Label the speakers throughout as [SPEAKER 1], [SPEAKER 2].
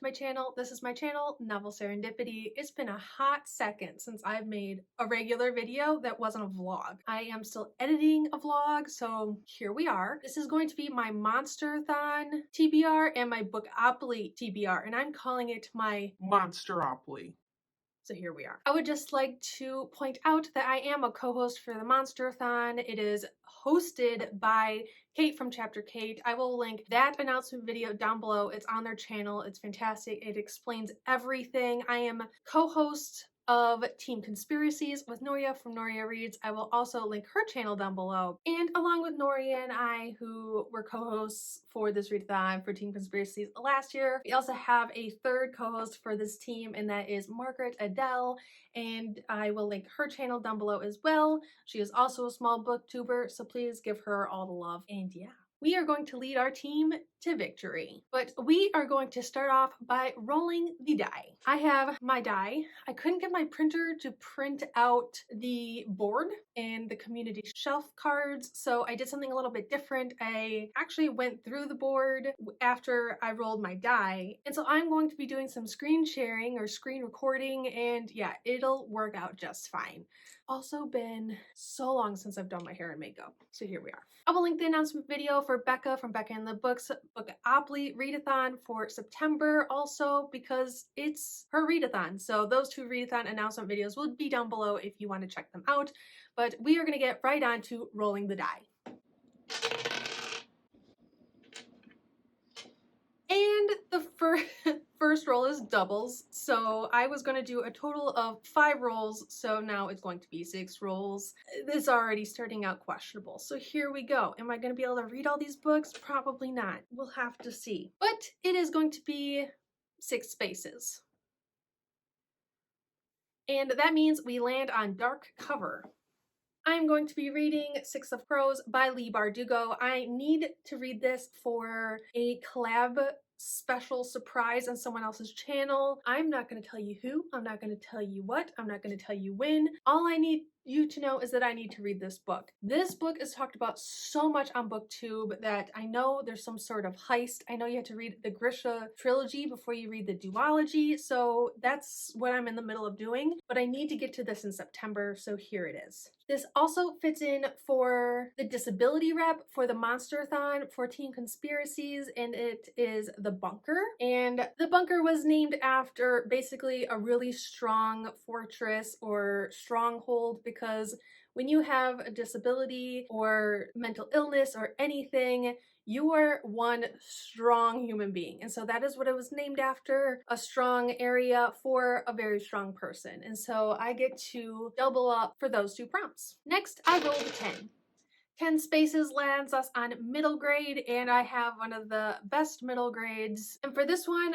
[SPEAKER 1] to my channel. This is my channel, Novel Serendipity. It's been a hot second since I've made a regular video that wasn't a vlog. I am still editing a vlog, so here we are. This is going to be my Monsterathon TBR and my Bookopoly TBR, and I'm calling it my
[SPEAKER 2] Monster-opoly.
[SPEAKER 1] So here we are. I would just like to point out that I am a co-host for the Monsterathon. It is hosted by Kate from Chapter Kate. I will link that announcement video down below. It's on their channel. It's fantastic. It explains everything. I am co-host of Team Conspiracies with Noria from Noria Reads. I will also link her channel down below. And along with Noria and I, who were co-hosts for this readathon for Team Conspiracies last year, we also have a third co-host for this team, and that is Margaret Adele, and I will link her channel down below as well. She is also a small booktuber, so please give her all the love. And yeah, we are going to lead our team to victory. But we are going to start off by rolling the die. I have my die. I couldn't get my printer to print out the board and the community shelf cards, so I did something a little bit different. I actually went through the board after I rolled my die, and so I'm going to be doing some screen sharing or screen recording, and yeah, it'll work out just fine. Also been so long since I've done my hair and makeup, so here we are. I will link the announcement video for Becca from Becca and the Books Bookopoly readathon for September also, because it's her readathon. So those two readathon announcement videos will be down below if you want to check them out. But we are going to get right on to rolling the die. And the first roll is doubles, so I was going to do a total of 5 rolls, so now it's going to be 6 rolls. This is already starting out questionable, so here we go. Am I going to be able to read all these books? Probably not. We'll have to see. But it is going to be 6 spaces. And that means we land on dark cover. I'm going to be reading Six of Crows by Leigh Bardugo. I need to read this for a collab special surprise on someone else's channel. I'm not going to tell you who, I'm not going to tell you what, I'm not going to tell you when. All I need you to know is that I need to read this book. This book is talked about so much on BookTube that I know there's some sort of heist. I know you have to read the Grisha trilogy before you read the duology, so that's what I'm in the middle of doing, but I need to get to this in September, so here it is. This also fits in for the disability rep for the Monsterathon for Team Conspiracies, and it is the Bunker. And the Bunker was named after basically a really strong fortress or stronghold, because when you have a disability or mental illness or anything, you are one strong human being. And so that is what it was named after, a strong area for a very strong person. And so I get to double up for those 2 prompts. Next, I rolled a 10. 10 spaces lands us on middle grade, and I have one of the best middle grades. And for this one,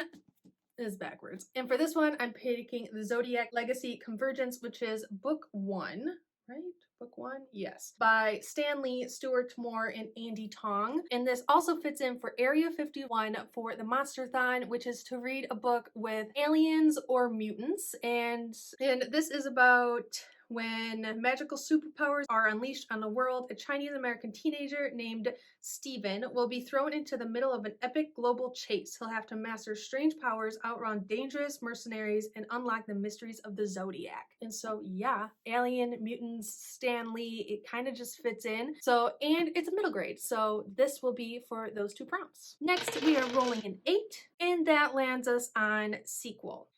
[SPEAKER 1] is backwards. And for this one, I'm picking the Zodiac Legacy Convergence, which is book 1, right? Book 1? Yes. By Stanley, Stuart Moore, and Andy Tong. And this also fits in for Area 51 for the Monsterathon, which is to read a book with aliens or mutants. And this is about when magical superpowers are unleashed on the world, a Chinese-American teenager named Steven will be thrown into the middle of an epic global chase. He'll have to master strange powers, outrun dangerous mercenaries, and unlock the mysteries of the Zodiac. And so, yeah, alien, mutants, Stanley, it kind of just fits in. So, and it's a middle grade, so this will be for those 2 prompts. Next, we are rolling an 8, and that lands us on sequel.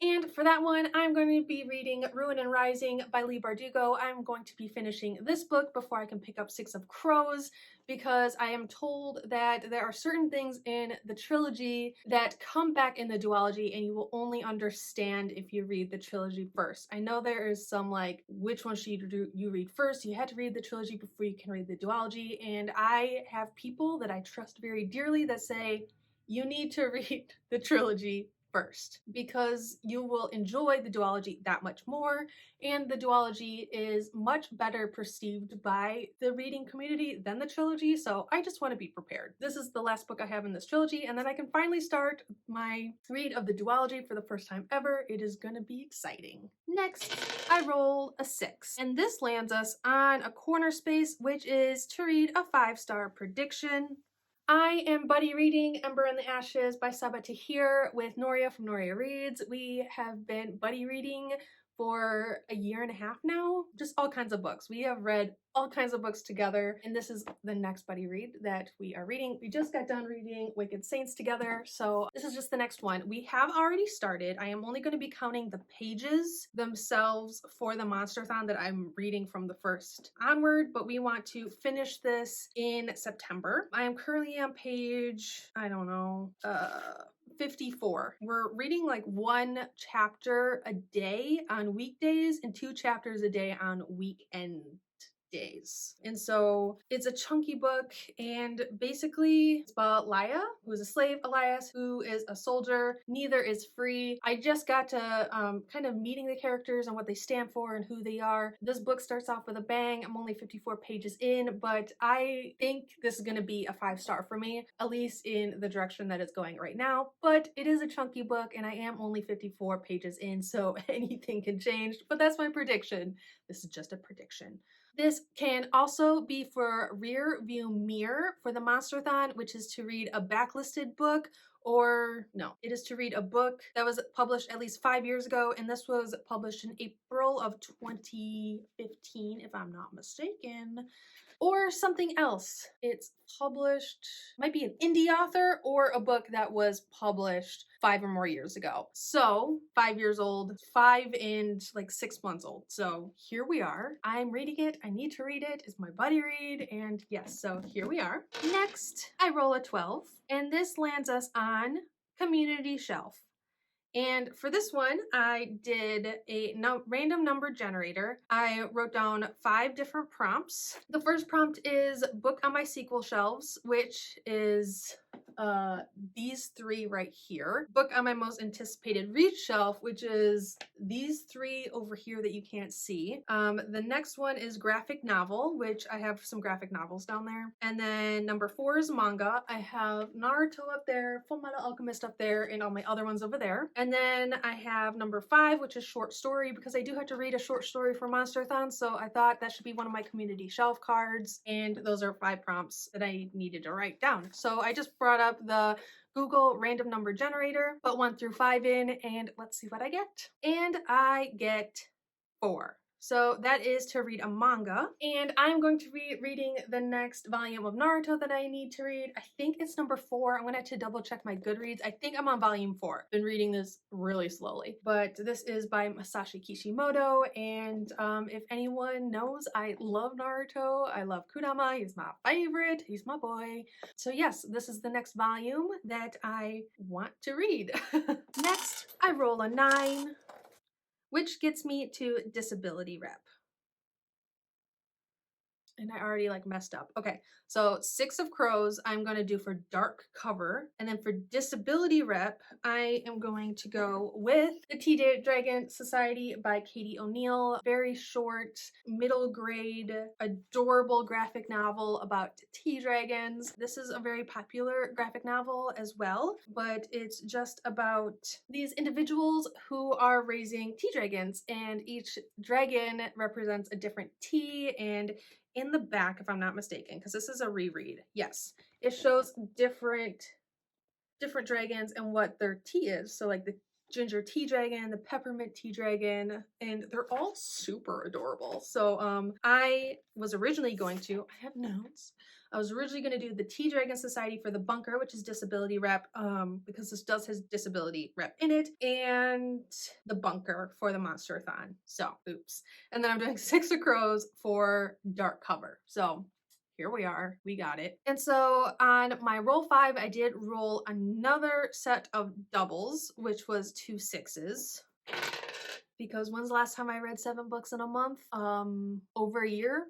[SPEAKER 1] And for that one, I'm going to be reading Ruin and Rising by Leigh Bardugo. I'm going to be finishing this book before I can pick up Six of Crows, because I am told that there are certain things in the trilogy that come back in the duology, and you will only understand if you read the trilogy first. I know there is some like, which one should you read first? You had to read the trilogy before you can read the duology, and I have people that I trust very dearly that say, you need to read the trilogy first, because you will enjoy the duology that much more, and the duology is much better perceived by the reading community than the trilogy, so I just want to be prepared. This is the last book I have in this trilogy, and then I can finally start my read of the duology for the first time ever. It is going to be exciting. Next, I roll a 6, and this lands us on a corner space, which is to read a 5-star prediction. I am buddy reading Ember in the Ashes by Sabaa Tahir with Noria from Noria Reads. We have been buddy reading for a year and a half now, just all kinds of books. We have read all kinds of books together, and this is the next buddy read that we are reading. We just got done reading Wicked Saints together, so this is just the next one. We have already started. I am only going to be counting the pages themselves for the Monsterathon that I'm reading from the first onward, but we want to finish this in September. I am currently on page, I don't know, 54. We're reading like one chapter a day on weekdays and 2 chapters a day on weekend days. And so it's a chunky book, and basically it's about Laya, who is a slave, Elias, who is a soldier. Neither is free. I just got to kind of meeting the characters and what they stand for and who they are. This book starts off with a bang. I'm only 54 pages in, but I think this is going to be a 5-star for me, at least in the direction that it's going right now. But it is a chunky book, and I am only 54 pages in, so anything can change, but that's my prediction. This is just a prediction. This can also be for Rear View Mirror for the Monsterathon, which is to read a backlisted book, or no, it is to read a book that was published at least 5 years ago, and this was published in April of 2015, if I'm not mistaken. Or something else. It's published, might be an indie author or a book that was published 5 or more years ago. So 5 years old, 5 and like 6 months old. So here we are. I'm reading it. I need to read it. It's my buddy read. And yes, so here we are. Next, I roll a 12, and this lands us on Community Shelf. And for this one, I did a random number generator. I wrote down 5 different prompts. The first prompt is book on my sequel shelves, which is these 3 right here. Book on my most anticipated read shelf, which is these 3 over here that you can't see. The next one is graphic novel, which I have some graphic novels down there. And then number 4 is manga. I have Naruto up there, Full Metal Alchemist up there, and all my other ones over there. And then I have number 5, which is short story, because I do have to read a short story for Monsterathon, so I thought that should be one of my community shelf cards, and those are 5 prompts that I needed to write down. So I just brought up the Google random number generator, put 1 through 5 in, and let's see what I get. And I get 4. So that is to read a manga, and I'm going to be reading the next volume of Naruto that I need to read. I think it's number 4. I'm gonna have to double check my Goodreads. I think I'm on volume 4. Been reading this really slowly, but this is by Masashi Kishimoto, and if anyone knows, I love Naruto. I love Kurama. He's my favorite. He's my boy. So yes, this is the next volume that I want to read. Next, I roll a 9. Which gets me to disability rep. And I already like messed up. Okay, so 6 of Crows I'm going to do for dark cover. And then for disability rep, I am going to go with The Tea-Dragon Society by Katie O'Neill. Very short, middle grade, adorable graphic novel about tea dragons. This is a very popular graphic novel as well, but it's just about these individuals who are raising tea dragons, and each dragon represents a different tea. And in the back, if I'm not mistaken, because this is a reread, yes, it shows different dragons and what their tea is. So like the ginger tea dragon, the peppermint tea dragon, and they're all super adorable. So I was originally going to, I have notes, I was originally going to do the Tea-Dragon Society for the bunker, which is disability rep, because this does has disability rep in it, and the bunker for the Monsterathon. So, oops. And then I'm doing 6 of Crows for dark cover. So here we are, we got it. And so on my roll 5, I did roll another set of doubles, which was 2 6s. Because when's the last time I read 7 books in a month? Over a year.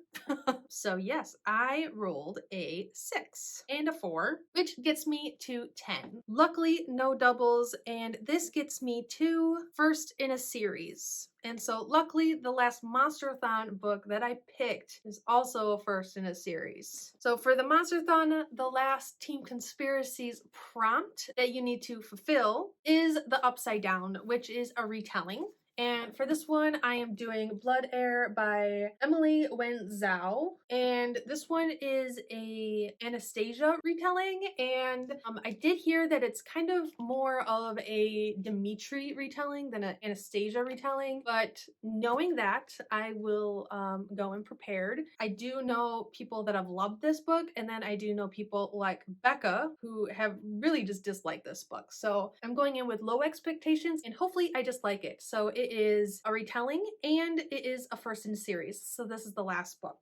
[SPEAKER 1] So yes, I rolled a 6 and a 4, which gets me to 10. Luckily, no doubles, and this gets me to first in a series. And so luckily, the last Monsterathon book that I picked is also a first in a series. So for the Monsterathon, the last Team Conspiracies prompt that you need to fulfill is the Upside Down, which is a retelling. And for this one, I am doing Blood Air by Emily Wen Zhao. And this one is a Anastasia retelling. And I did hear that it's kind of more of a Dimitri retelling than an Anastasia retelling. But knowing that, I will go in prepared. I do know people that have loved this book, and then I do know people like Becca who have really just disliked this book. So I'm going in with low expectations, and hopefully I just like it. So it is a retelling and it is a first in series. So this is the last book.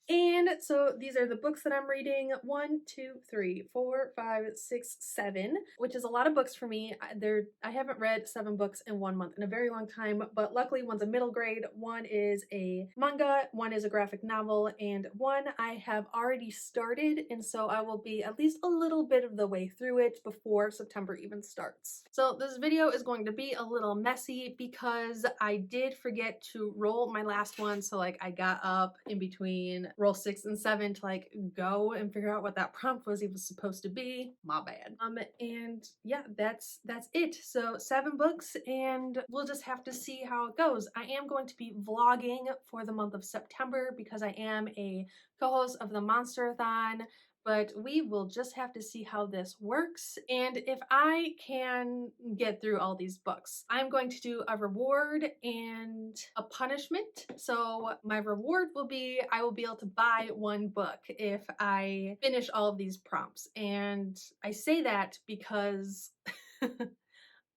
[SPEAKER 1] And so these are the books that I'm reading. 1, 2, 3, 4, 5, 6, 7, which is a lot of books for me. I haven't read 7 books in 1 month in a very long time, but luckily one's a middle grade, one is a manga, one is a graphic novel, and one I have already started, and so I will be at least a little bit of the way through it before September even starts. So this video is going to be a little messy because I did forget to roll my last one, so like I got up in between roll 6 and 7 to like go and figure out what that prompt was even supposed to be. My bad. And yeah, that's it. So 7 books, and we'll just have to see how it goes. I am going to be vlogging for the month of September because I am a co-host of the Monsterathon, but we will just have to see how this works and if I can get through all these books. I'm going to do a reward and a punishment. So my reward will be I will be able to buy 1 book if I finish all of these prompts. And I say that because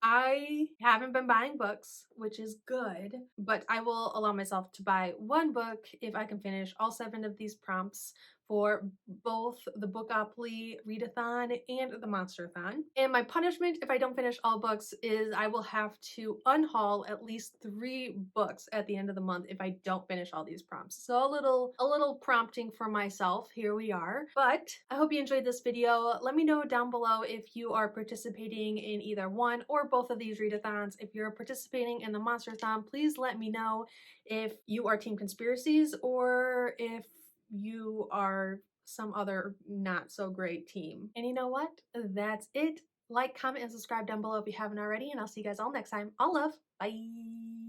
[SPEAKER 1] I haven't been buying books, which is good, but I will allow myself to buy 1 book if I can finish all 7 of these prompts for both the Bookopoly readathon and the Monsterathon. And my punishment if I don't finish all books is I will have to unhaul at least 3 books at the end of the month if I don't finish all these prompts. So a little prompting for myself. Here we are. But I hope you enjoyed this video. Let me know down below if you are participating in either one or both of these readathons. If you're participating in the Monsterathon, please let me know if you are Team Conspiracies or if you are some other not so great team. And you know what? That's it. Like, comment, and subscribe down below if you haven't already, and I'll see you guys all next time. All love. Bye.